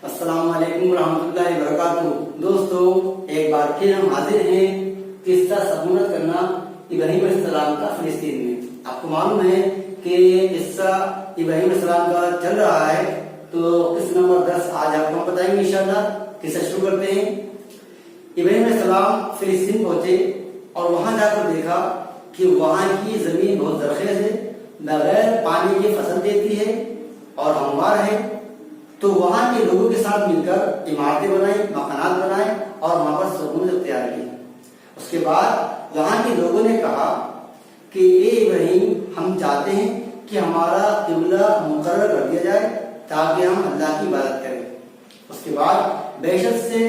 السلام علیکم ورحمۃ اللہ وبرکاتہ۔ دوستو، ایک بار پھر ہم حاضر ہیں قصہ سبونت کرنا ابراہیم علیہ السلام کا فلسطین میں۔ آپ کو معلوم ہے کہ قصہ ابراہیم علیہ السلام کا چل رہا ہے، تو قصہ نمبر 10 آج آپ کو بتائیں گے انشاءاللہ۔ قصہ شروع کرتے ہیں۔ ابراہیم علیہ السلام فلسطین پہنچے اور وہاں جا کر دیکھا کہ وہاں کی زمین بہت زرخیز ہے، بغیر پانی کے فصل دیتی ہے اور ہموار ہے۔ تو وہاں کے لوگوں کے ساتھ مل کر عمارتیں بنائیں، مکانات بنائیں اور وہاں پر سکون اختیار کی۔ اس کے بعد وہاں کے لوگوں نے کہا کہ اے ابراہیم، ہم چاہتے ہیں کہ ہمارا قبلہ مقرر کر دیا جائے تاکہ ہم اللہ کی عبادت کریں۔ اس کے بعد بحثت سے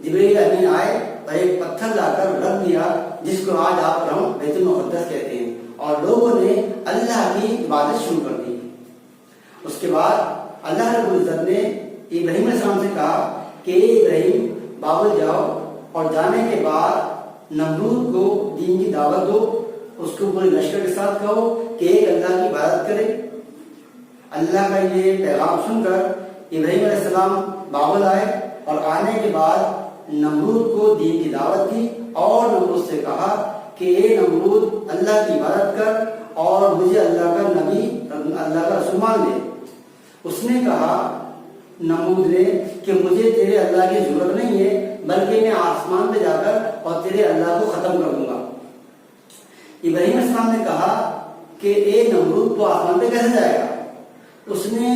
جبریل امین آئے اور ایک پتھر لا کر رکھ دیا، جس کو آج آپ اور ہم بیت المقدس کہتے ہیں، اور لوگوں نے اللہ کی عبادت شروع کر دی۔ اس کے بعد اللہ رب العزت نے ابراہیم علیہ السلام سے کہا کہ اے ابراہیم، بابل جاؤ اور جانے کے بعد نمرود کو دین کی دعوت دو، اس کو پورے لشکر کے ساتھ کہو کہ ایک اللہ کی عبادت کرے۔ اللہ کا یہ پیغام سن کر ابراہیم علیہ السلام بابل آئے اور آنے کے بعد نمرود کو دین کی دعوت دی اور نمرود سے کہا کہ اے نمرود، اللہ کی عبادت کر اور مجھے اللہ کا نبی، اللہ کا رسول مان دے۔ اس نے کہا، نمرود نے، کہ مجھے تیرے اللہ کی ضرورت نہیں ہے، بلکہ میں آسمان پہ جا کر اور تیرے اللہ کو ختم کر دوں گا۔ ابراہیم علیہ السلام نے کہا کہ اے نمرود، تو آسمان پہ کیسے جائے گا؟ اس نے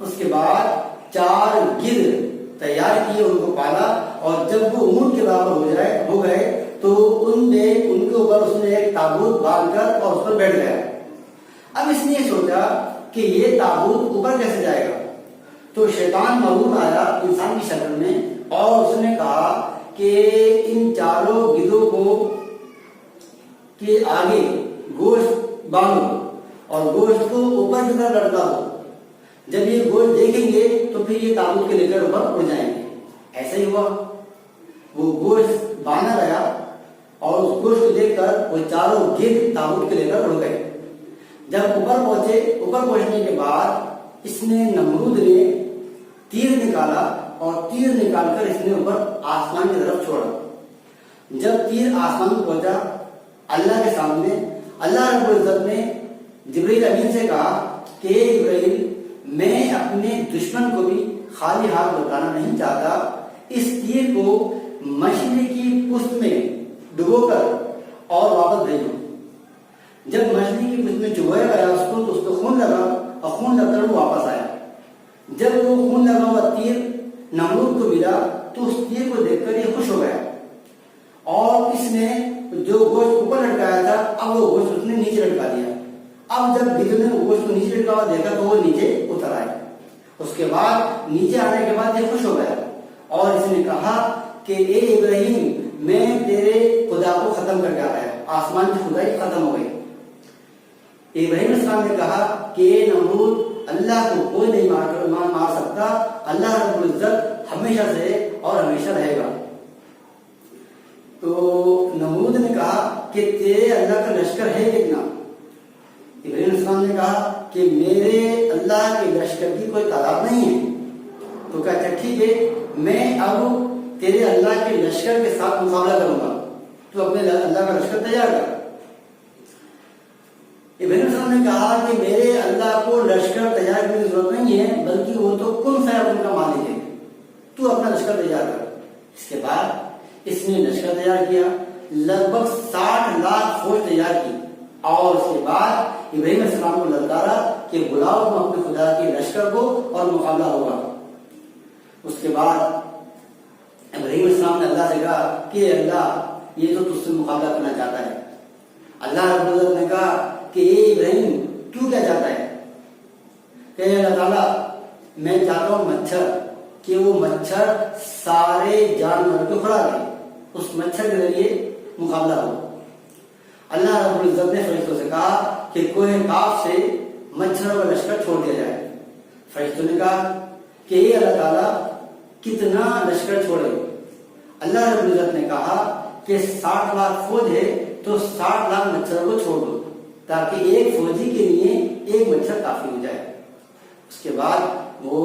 اس کے بعد 4 گدھ تیار کیے، ان کو پالا، اور جب وہ اونٹ کے برابر ہو گئے تو ان کے اوپر اس نے ایک تابوت باندھ کر اور اس پر بیٹھ گیا۔ اب اس نے سوچا کہ یہ تابوت اوپر کیسے جائے گا؟ تو شیطان مغرور آیا انسان کی شکل میں، اور اس نے کہا کہ ان 4 گدھوں کو کے آگے گوشت باندھو اور گوشت کو اوپر کی طرف لٹکا دو۔ جب یہ گوشت دیکھیں گے تو پھر یہ تابوت کے لے کر اوپر اڑ جائیں گے۔ ایسا ہی ہوا، وہ گوشت باندھا گیا اور اس گوشت کو دیکھ کر وہ 4 گدھ تابوت کے لے کر اڑ گئے۔ جب اوپر پہنچنے کے بعد اس نے نمرود نے تیر نکالا اور تیر نکال کر اس نے اوپر آسمان کی طرف چھوڑا۔ جب تیر آسمان میں پہنچا اللہ کے سامنے، اللہ رب العزت نے جبریل امین سے کہا کہ اے ابراہیم، میں اپنے دشمن کو بھی خالی ہاتھ لوٹانا نہیں چاہتا، اس تیر کو مچھلی کی پشت میں ڈبو کر اور واپس بھیجو۔ جب مچھلی کی پشت میں چبویا گیا اس کو، تو اس کو خون لگا اور خون لگ کر وہ واپس آیا۔ جب وہ خون لگا ہوا تیر نمرود کو ملا تو اس تیر کو دیکھ کر یہ خوش ہو گیا، اور اس نے جو گوشت اوپر لٹکایا تھا اب وہ گوشت اس نے نیچے لٹکا دیا۔ اب جب گدھ نے گوشت کو نیچے لٹکا ہوا دیکھا تو وہ نیچے اتر آئے۔ اس کے بعد نیچے آنے کے بعد یہ خوش ہو گیا اور اس نے کہا کہ اے ابراہیم، میں تیرے خدا کو ختم کر کے آ گیا، آسمان کی خدائی ختم ہو گئی۔ ابراہیم علیہ السلام نے کہا کہ اے نمرود، اللہ کو کوئی نہیں مار سکتا، اللہ رب العزت ہمیشہ سے اور ہمیشہ رہے گا۔ تو نمرود نے کہا کہ تیرے اللہ کا لشکر ہے کتنا؟ ابراہیم علیہ السلام نے کہا کہ میرے اللہ کے لشکر کی کوئی تعداد نہیں ہے۔ تو کہا اچھا ٹھیک ہے، میں اب تیرے اللہ کے لشکر کے ساتھ مقابلہ کروں گا، تو اپنے اللہ کا لشکر تیار کر۔ ابراہیم علیہ السلام نے کہا کہ میرے اللہ کو لشکر تیار کرنے کی ضرورت نہیں ہے، بلکہ وہ تو کن فیکون کا مالک ہے، تو اپنا لشکر تیار کر۔ اس کے بعد اس نے لشکر تیار کیا، لگ بھگ 60 لاکھ فوج تیار کی، اور اس کے بعد ابراہیم علیہ السلام کو للکارا کہ بلاؤ تم اپنے خدا کے لشکر کو اور مقابلہ ہوگا۔ اس کے بعد ابراہیم علیہ السلام نے اللہ سے کہا کہ اللہ، یہ تو تجھ سے مقابلہ کرنا چاہتا ہے۔ اللہ رب العزت نے کہا کہ اے ابراہیم، تو کیا چاہتا ہے؟ کہ اللہ تعالیٰ، میں چاہتا ہوں مچھر، کہ وہ مچھر سارے جانور کو کھڑا دے، اس مچھر کے ذریعے مقابلہ ہو۔ اللہ رب العزت نے فرشتوں سے کہا کہ کوہ کاف سے مچھروں کا لشکر چھوڑ دیا جائے۔ فرشتوں نے کہا کہ اے اللہ تعالیٰ، کتنا لشکر چھوڑے؟ اللہ رب العزت نے کہا کہ 60 لاکھ فوج ہے تو 60 لاکھ مچھروں کو چھوڑ دو، تاکہ ایک فوجی کے لیے ایک مچھر کافی ہو جائے۔ اس کے بعد وہ